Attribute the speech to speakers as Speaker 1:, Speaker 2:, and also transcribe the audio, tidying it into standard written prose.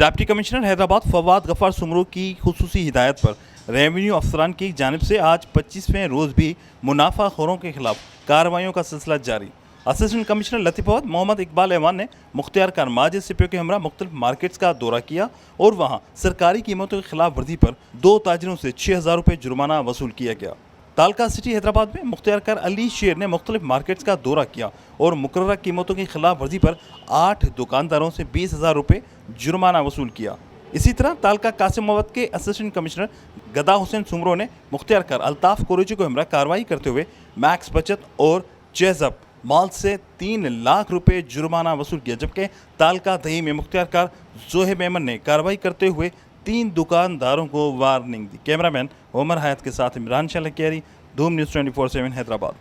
Speaker 1: Deputy commissioner Hyderabad Fawad Ghaffar Soomro की खुसूसी हिदायत पर रेवेन्यू अफसरान की जानिब से आज 25वें रोज़ भी मुनाफाखोरों के खिलाफ कार्रवाइयों का सिलसिला जारी। असिस्टेंट कमिश्नर लतीफ़ाबाद मोहम्मद इकबाल ऐवान ने मुख्तियार खान माजिद सिपियों के हमरा मुख्तलिफ मार्केट्स का दौरा किया और वहाँ सरकारी कीमतों की खिलाफ वर्जी पर 2 ताजिरों से 6,000 रुपये जुर्माना वसूल किया गया। तालका सिटी हैदराबाद में मुख्तियार खान अली शेर ने मुख्तलिफ मार्केट्स का दौरा किया और मुकर्ररा कीमतों की खिलाफ वर्जी पर 8 दुकानदारों से 20,000 रुपये जुर्माना वसूल किया। इसी तरह तालका कासिमाबाद के असिस्टेंट कमिश्नर गदा हुसैन सुमरो ने मुख्तियार खान अल्ताफ़ कुरैशी को हमरा कार्रवाई करते हुए मैक्स बचत और चेज़अप माल से 3 लाख रुपए जुर्माना वसूल किया, जबकि तालका दही में मुख्तियार खान जोहेब मेमन ने कार्रवाई करते हुए 3 दुकानदारों को वार्निंग दी। कैमरामैन उमर हयात के साथ इमरान शाह लकियारी, धूम न्यूज़ 24/7 हैदराबाद।